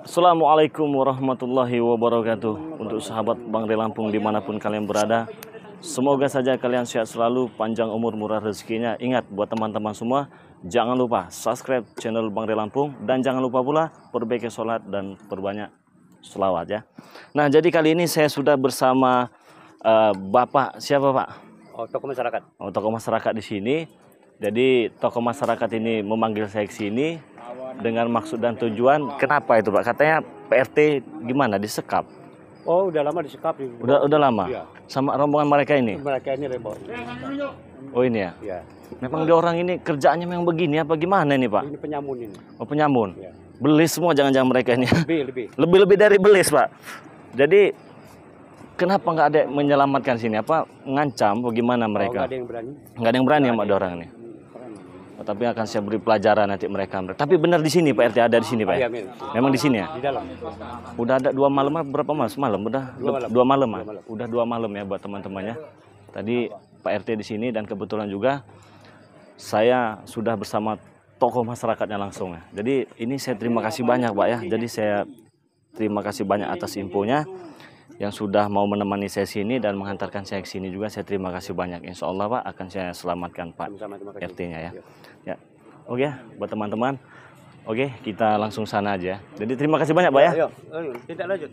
Assalamualaikum warahmatullahi wabarakatuh. Untuk sahabat Bang Ray Lampung dimanapun kalian berada, semoga saja kalian sehat selalu, panjang umur, murah rezekinya. Ingat buat teman-teman semua, jangan lupa subscribe channel Bang Ray Lampung, dan jangan lupa pula perbaiki sholat dan perbanyak selawat ya. Nah, jadi kali ini saya sudah bersama Bapak siapa Pak? Oh, tokoh masyarakat. Oh, tokoh masyarakat di sini. Jadi tokoh masyarakat ini memanggil saya ke sini dengan maksud dan tujuan. Kenapa itu Pak? Katanya PRT gimana disekap? Oh, udah lama disekap. Udah lama? Iya. Sama rombongan mereka ini? Mereka ini rembok. Oh ini ya? Iya. Memang dia orang ini kerjaannya memang begini apa gimana ini Pak? Ini penyamun ini. Oh penyamun? Iya. Belis semua jangan-jangan mereka ini? Lebih. Dari belis Pak. Jadi kenapa nggak ada yang menyelamatkan sini? Apa ngancam bagaimana mereka? Nggak ada yang berani. Nggak ada yang berani sama ada orang ini? Oh, tapi akan saya beri pelajaran nanti mereka. Tapi benar di sini Pak RT, ada di sini Pak? Iya, memang di sini ya? Di dalam. Udah ada 2 malam, berapa malam? Semalam? Udah 2 malam. Udah 2 malam ya buat teman-temannya. Tadi Pak RT di sini dan kebetulan juga saya sudah bersama tokoh masyarakatnya langsung ya. Jadi ini saya terima kasih banyak Pak ya. Jadi saya terima kasih banyak atas infonya yang sudah mau menemani saya sini dan menghantarkan saya ke sini juga. Saya terima kasih banyak. Insya Allah Pak akan saya selamatkan Pak RT-nya ya. Ya. Oke buat teman-teman. Oke kita langsung sana aja. Jadi terima kasih banyak Pak ya. Ayo. Tidak lanjut.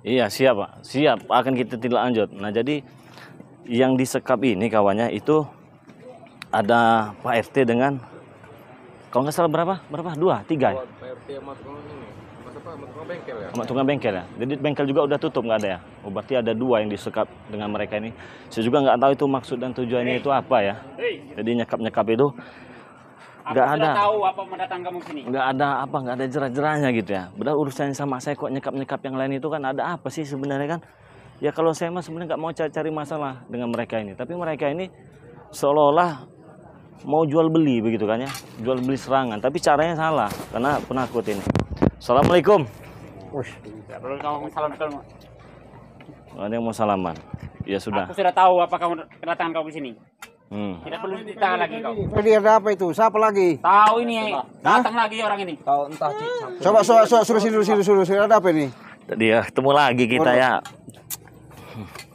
Iya siap Pak. Siap akan kita tidak lanjut. Nah jadi yang disekap ini kawannya itu ada Pak RT dengan kalau nggak salah berapa? 2, 3 ya? Pak RT sama tukang ini. Sama tukang bengkel ya? Sama tukang bengkel ya? Jadi bengkel juga udah tutup nggak ada ya? Oh, berarti ada 2 yang disekap dengan mereka ini. Saya juga nggak tahu itu maksud dan tujuannya itu apa ya. Jadi nyekap-nyekap itu nggak ada. Tahu apa mendatang kamu sini? Nggak ada apa, nggak ada jerah-jerahnya gitu ya. Benar urusannya sama saya kok nyekap-nyekap yang lain itu kan ada apa sih sebenarnya kan? Ya kalau saya mah sebenarnya nggak mau cari masalah dengan mereka ini. Tapi mereka ini seolah-olah mau jual beli begitu kan ya, jual beli serangan, tapi caranya salah karena penakut ini. Assalamualaikum. Perlu kamu salam dulu. Ada yang mau salaman? Ya sudah. Aku sudah tahu apa kamu kedatangan kau ke sini. Tidak perlu ditanya lagi kau. Tadi ada apa itu? Siapa lagi? Tahu ini datang lagi orang ini. Tahu entah. Coba suruh sini. Ada apa ini? Tadi ya ketemu lagi kita ya.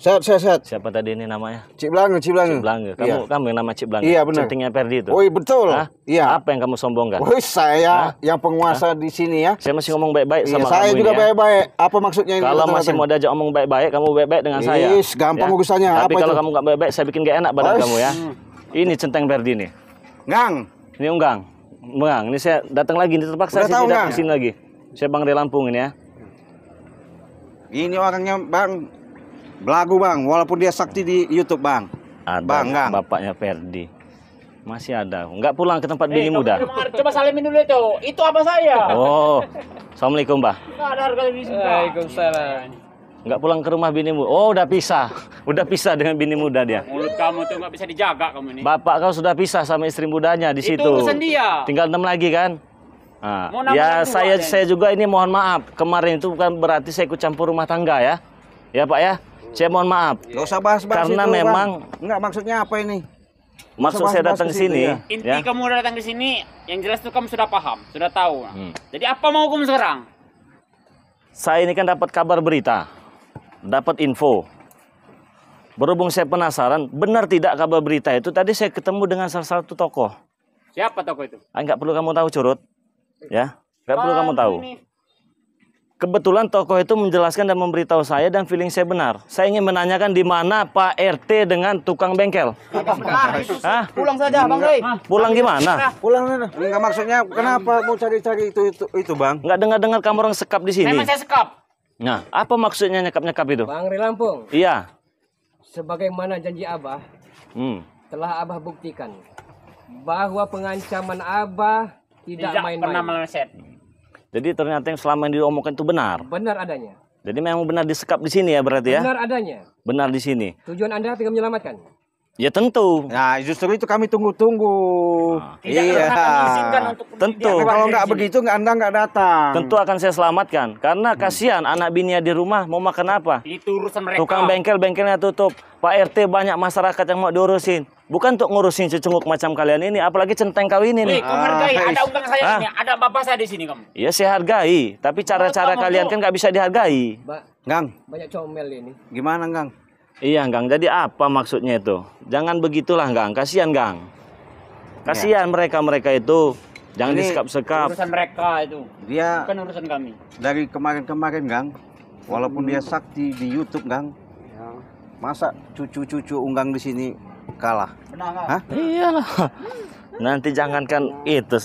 Sehat. Siapa tadi ini namanya? Cik Blangge. Cik Blangge. Kamu yang nama Cik Blangge? Iya benar. Centingnya Perdi itu. Oh betul. Hah? Iya. Apa yang kamu sombongkan? Oh saya yang penguasa di sini ya. Saya masih ngomong baik-baik sama saya kamu juga ini ya. baik-baik. Apa maksudnya ini? Kalau masih mau diajak ngomong baik-baik, kamu baik-baik dengan saya. Gampang ya? urusannya. Tapi apa kalau itu? kamu nggak baik-baik, saya bikin gak enak badan kamu ya. Ini centeng Perdi nih. Gang. Ini Unggang. Ini saya datang lagi, ini terpaksa Udah saya tahu, tidak Gang? kesini lagi. Saya Bang Ray Lampung ini ya. Ini orangnya Bang. Belagu Bang, walaupun dia sakti di YouTube Bang. Ada Bang, Gang. bapaknya Perdi. Masih ada. Nggak pulang ke tempat bini muda. Coba salimin dulu itu. Itu apa saya? Oh. Assalamualaikum, Mbah. Nggak ada harga lebih suka. Waalaikumsalam. Nggak pulang ke rumah bini muda. Oh, udah pisah. Udah pisah dengan bini muda dia. Mulut kamu tuh nggak bisa dijaga kamu ini. Bapak kau sudah pisah sama istri mudanya di situ. Itu urusan dia. Tinggal 6 lagi kan? Nah, Mau nambah ya dua, saya juga ini mohon maaf. Kemarin itu bukan berarti saya ikut campur rumah tangga ya. Ya, Pak ya. Saya mohon maaf. Gak usah bahas-bahas Karena itu, memang Bang. Enggak maksudnya apa ini? maksud saya datang ke sini ya. Inti ya. kamu datang ke sini, yang jelas tuh kamu sudah paham, sudah tahu. Jadi apa mau kamu sekarang? Saya ini kan dapat kabar berita, dapat info. Berhubung saya penasaran, benar tidak kabar berita itu? Tadi saya ketemu dengan salah satu tokoh. Siapa tokoh itu? Nggak perlu kamu tahu, Curut. Ya, nggak perlu kamu tahu. Ini. Kebetulan tokoh itu menjelaskan dan memberitahu saya dan feeling saya benar. Saya ingin menanyakan di mana Pak RT dengan tukang bengkel. Hah? Pulang saja, Bang Ray. Pulang gimana? Pulang sana. Enggak maksudnya kenapa mau cari-cari itu Bang? Nggak dengar-dengar kamu orang sekap di sini. Memang saya sekap. Nah, apa maksudnya nyekap-nyekap itu? Bang Ray Lampung, Iya. sebagaimana janji Abah, telah Abah buktikan bahwa pengancaman Abah tidak Tidak pernah main-main. meleset. Jadi ternyata yang selama yang diomongkan itu benar. Benar adanya. Jadi memang benar disekap di sini ya berarti ya? Benar adanya. Benar di sini. Tujuan Anda tinggal menyelamatkan. Ya tentu. Nah, justru itu kami tunggu-tunggu. Tidak pernah kami izinkan untuk Tentu. Tapi kalau nggak begitu Anda nggak datang. Tentu akan saya selamatkan. Karena kasihan anak bininya di rumah mau makan apa? Itu urusan mereka. Tukang bengkelnya tutup. Pak RT banyak masyarakat yang mau diurusin. bukan untuk ngurusin cecunguk macam kalian ini, apalagi centeng kau ini nih. Kau hargai, ada unggang saya ini, ada bapak saya di sini kamu. Iya saya hargai, tapi cara-cara kalian kan nggak bisa dihargai. Gang, Banyak comel ini. gimana Gang? Iya Gang, jadi apa maksudnya itu? Jangan begitulah Gang, kasihan Gang. Kasihan mereka-mereka itu, jangan Ini disekap-sekap. Urusan mereka itu, Dia bukan urusan kami. dari kemarin-kemarin Gang, walaupun dia sakti di YouTube Gang, masa cucu-cucu unggang di sini kalah? Hah? Iyalah. Nanti jangankan itu.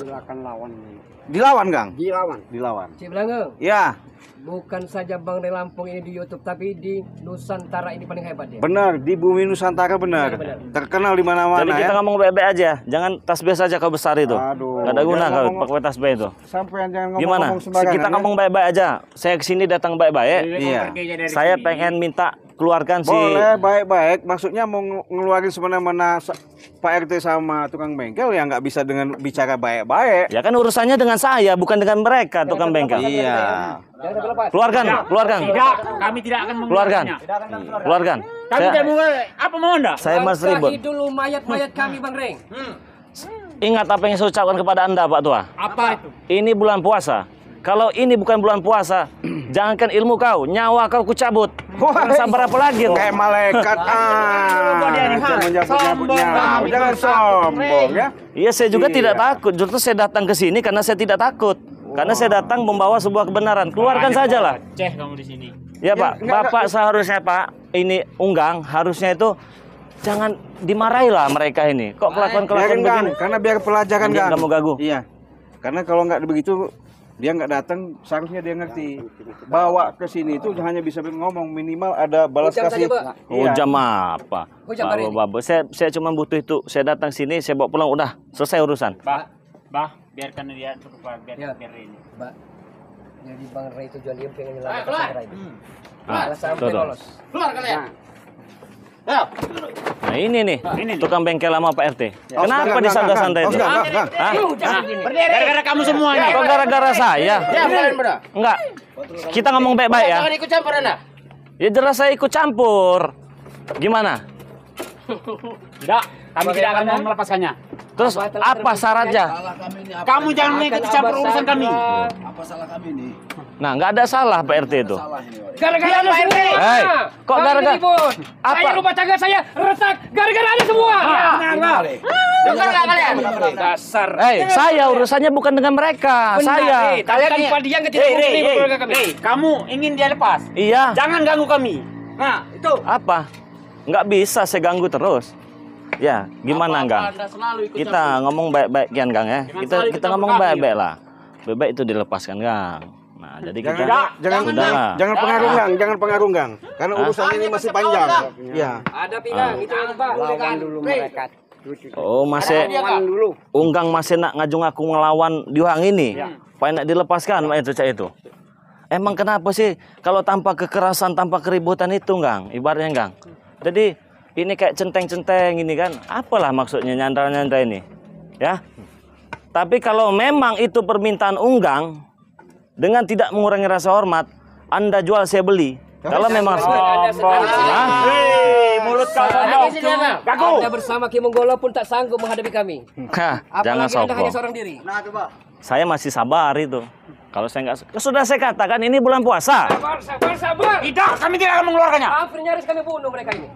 Dilawan Gang? Dilawan. Dilawan. Cik Belangeng, Ya, bukan saja Bang Rey Lampung ini di YouTube, tapi di Nusantara ini paling hebat dia. benar di bumi Nusantara benar. Benar. Terkenal di mana-mana Jadi kita ya. ngomong baik-baik aja, jangan tasbih saja kau besar itu. Aduh, Gak ada guna jangan kau ngomong- pakai tasbih itu. Sampai jangan ngomong, Gimana? sembarangan. Kita ya. ngomong baik-baik aja. Saya kesini datang baik-baik. Iya. Saya pengen minta keluarkan si. Boleh baik-baik, maksudnya mau ngeluarin semena-mena Pak RT sama tukang bengkel ya nggak bisa dengan bicara baik-baik. Ya kan urusannya dengan saya, bukan dengan mereka tukang bengkel. Iya. Jangan sampai lepas. Keluarkan, keluarkan, Tidak, kami tidak akan keluarkan, mengeluarkannya. keluarkan. Kami tidak mau, apa mau anda? Saya mas ribut. Angkahi dulu mayat-mayat kami Bang Rey. Ingat apa yang saya ucapkan kepada anda Pak Tua. Apa itu? Ini bulan puasa. Kalau ini bukan bulan puasa, jangankan ilmu kau, nyawa kau kucabut. Kurang sabar apa lagi? Kayak malaikat jangan nyebut-nyebutnya. Jangan sombong ya. Iya, saya juga Iya. tidak takut. Justru saya datang ke sini karena saya tidak takut. Karena saya datang membawa sebuah kebenaran. Keluarkan sajalah. Ceh kamu di sini. Ya Pak, Bapak seharusnya Pak, ini unggang harusnya itu jangan dimarahi lah mereka ini. Kok kelakuan-kelakuan Biarin Gang, begini? karena biar pelajaran Dia Gang. nggak mau gagu. Iya. Karena kalau nggak begitu dia nggak datang, seharusnya dia ngerti. Bawa ke sini itu hanya bisa ngomong, minimal ada balas Hujam kasih. saja, Pak. Iya. Jam apa? Hujam hari ini. Bapak, saya cuma butuh itu. Saya datang sini, saya bawa pulang, udah selesai urusan. Biarkan dia cukup Ya. biar ini. Mbak, jadi Bang Rey tujuan dia pengen nyelamatkan Sandra ini. Ah, Kalau sampai betul. lolos. Keluar kalian. Nah ini nih, tukang bengkel sama Pak RT. Kenapa Gang, disandra-sandra Gang, itu? Gang, Gang. Hah? Gara-gara kamu semua ini. Kok gara-gara saya? Enggak. Kita ngomong baik-baik ya. Jangan ikut campur anda. Ya jelas saya ikut campur. Gimana? Tidak, kami tidak akan mau melepaskannya. Terus apa syaratnya? Kamu jangan mengikuti campur urusan kami. Nah, nggak ada salah Pak RT itu. Gara-gara ada semua. Hei, kok Kami gara-gara- ribut. Apa? Saya rumah tangga saya retak gara-gara ada semua. Dengar nggak kalian? Dasar. Saya urusannya bukan dengan mereka. Saya. Kalian tanpa dia nggak tidak mungkin ribut keluarga kami. Kamu ingin dia lepas? Iya. Jangan ganggu kami. Nah, itu. Apa? Nggak bisa saya ganggu terus. Ya, gimana Gang? Anda selalu ikut Kita ngomong baik-baik Gang ya. Jangan Kita selalu kita ikut ngomong campur kami, baik-baik lah. Baik-baik itu dilepaskan Gang. Nah, jadi kita Jangan Udahlah. jangan pengaruh Gang, jangan pengaruh Gang. Karena urusan ini masih panjang. Iya. Ada pinang itu Pak. Lawan dulu mereka. Oh, masih unggang masih nak ngajung aku ngelawan diuang ini. Pak nak dilepaskan itu cak itu. Emang kenapa sih kalau tanpa kekerasan, tanpa keributan itu, Gang? Ibaratnya, Gang. Jadi ini kayak centeng-centeng ini kan. Apalah maksudnya nyandra-nyandra ini? Ya. Tapi kalau memang itu permintaan unggang dengan tidak mengurangi rasa hormat, Anda jual saya beli. Kalau memang mulut kau sombong. Anda bersama Ki Monggolo pun tak sanggup menghadapi kami. Hah, jangan Apalagi Anda hanya sombong. seorang diri. Saya masih sabar itu. Kalau saya nggak, sudah saya katakan ini bulan puasa. Sabar. Tidak, kami tidak akan mengeluarkannya. Hampir nyaris kami bunuh mereka ini.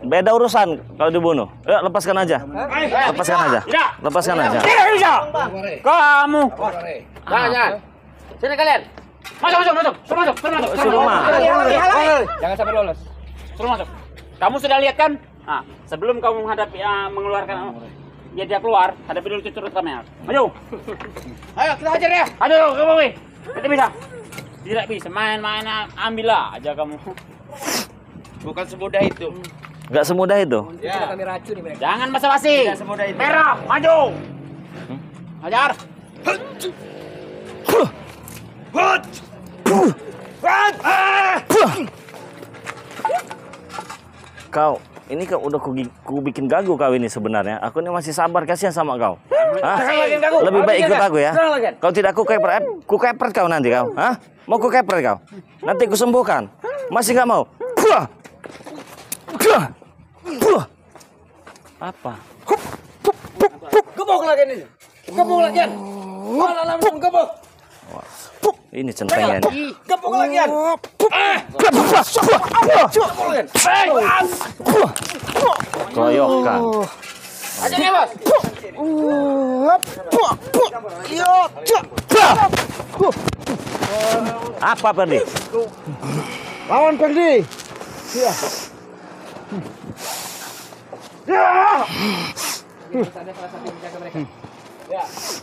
Beda urusan kalau dibunuh. Yuk, lepaskan aja. Lepaskan aja. Tidak. Lepaskan aja. Tidak bisa. Kamu. Jangan. Sini kalian. Masuk. Suruh masuk. Suruh masuk. Jangan sampai lolos. Suruh masuk. Kamu sudah lihat kan? Nah, sebelum kamu menghadapi mengeluarkan dia keluar, hadapi dulu curut kamera. Maju. Ayo kita hajar ya. Ayo kamu. Tidak bisa. Tidak bisa main-main, ambillah aja kamu. Bukan semudah itu. Nggak semudah itu. Sudah kami racuni mereka. Jangan basa-basi. Merah, maju. Hajar. Kau, ini kau udah ku bikin gagu kau ini sebenarnya. Aku ini masih sabar, kasihan sama kau. Hah? Lebih baik ikut aku ya. Kalau tidak ku kepret kau nanti kau. Hah? Mau ku kepret kau? Nanti ku sembuhkan. Masih nggak mau? Apa? Gebok lagi nih. Gebok lagi. Malah langsung gebok. Ini centengnya nih. Gebok lagi. Keroyokan. Aja nih, Bos. Apa Perdi? Lawan Perdi. Iya.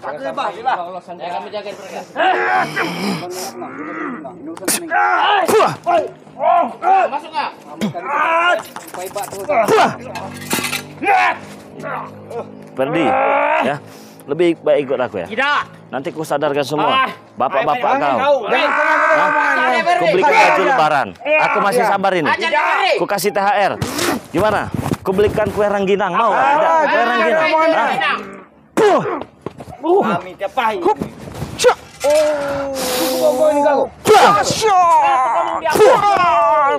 Aku bebas. Ya, kami jagain mereka. Masuk nggak? Perdi, ya. Lebih baik ikut aku ya. Tidak. Nanti ku sadarkan semua. Bapak-bapak kau. Hah? Ku belikan baju lebaran. Aku masih sabar ini. Ku kasih THR. Gimana? Ku belikan kue rengginang. Mau? Tidak. Kue rengginang. Hah? Kami capai.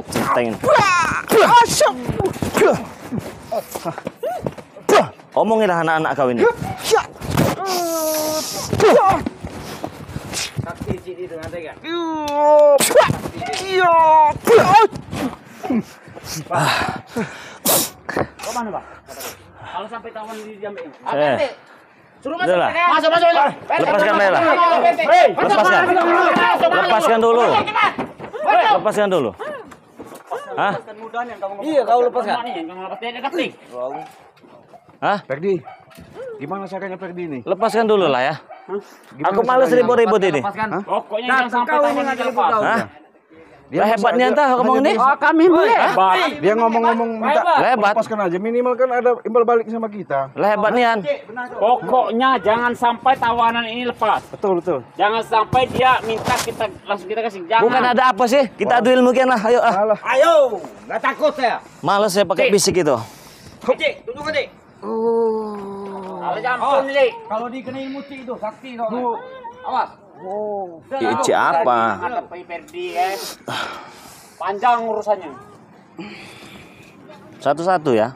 Centeng. Omongilah anak-anak kau ini. Sakti sini dengan tega. Kau mana, Pak? Kalau sampai tawan di diambil. Suruh Udah lah. Masuk. Lepaskan Lela. Lepaskan. Lepaskan dulu. Lepaskan dulu. Hah? Iya, kau lepaskan. Hah? Perdi. Gimana caranya Perdi ini? Lepaskan dulu lah ya. Aku males ribut-ribut ini. Pokoknya jangan sampai tawan di dilepas. Hah? Lah hebatnya entah ngomong ini. Oh, kami hebat. Dia ngomong-ngomong minta Hebat. lepaskan aja. Minimal kan ada imbal balik sama kita. Lah hebat nian. Pokoknya jangan sampai tawanan ini lepas. Betul. Jangan sampai dia minta kita langsung kita kasih. Jangan. Bukan ada apa sih? Kita adu ilmu kian lah. Ayo ah. Alah. Ayo, nggak takut saya. Males saya pakai bisik itu. Cik, tunggu Cik. Kalau jangan nih. Kalau dikenai muci itu, sakti kau. Awas. Ici apa? Hadapi Perdi ya. Panjang urusannya. Satu-satu ya.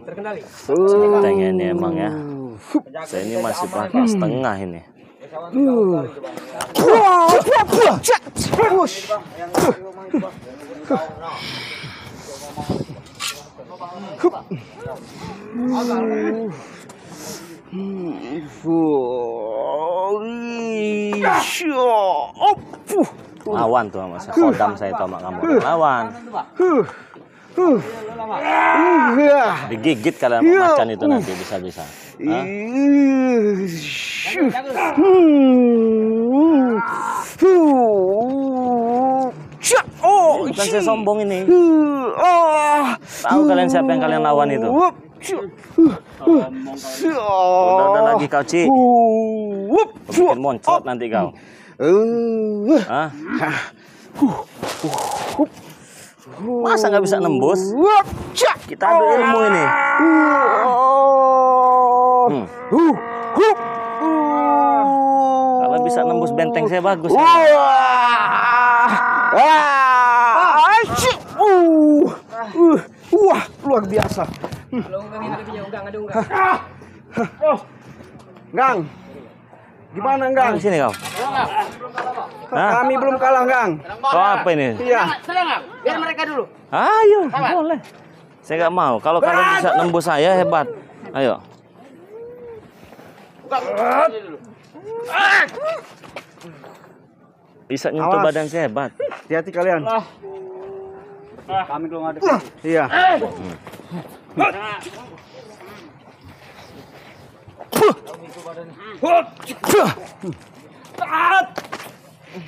Terkendali. Centeng ini emang ya. Saya ini masih pakai setengah ini. Lawan tuh mas, kodam saya tuh sama kamu. Lawan. Digigit kalian macan itu nanti bisa-bisa. Hah? Bukan saya sombong ini. Tahu kalian siapa yang kalian lawan itu? Udah lagi kau Ci. Bikin moncot nanti kau. Hah? Masa nggak bisa nembus? Kita adu ilmu ini. Kalau bisa nembus benteng saya bagus. Wah, luar biasa. Kalau Unggang yang lebihnya ada Unggang. Gang. Gimana Gang? Di sini kau. Hah? Kami belum kalah, Gang. Kau apa ini? Iya. Serang, biar mereka dulu. Ayo, boleh. Saya nggak mau. Kalau kalian bisa nembus saya hebat. Ayo. Bisa nyentuh Awas. badan saya hebat. Hati-hati kalian. Kami belum ada. Iya.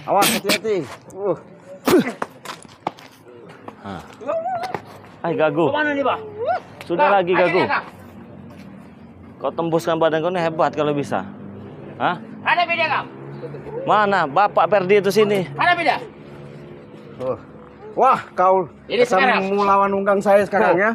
Awas, hati-hati. Hai Gagu. Mana nih, Pak? Sudah lagi Gagu. Kau tembuskan badan kau ini hebat kalau bisa. Hah? Hadapi dia kau. Mana Bapak Perdi itu sini? Hadapi dia. Oh. Wah, kau Ini sekarang. ketemu lawan unggang saya sekarang ya.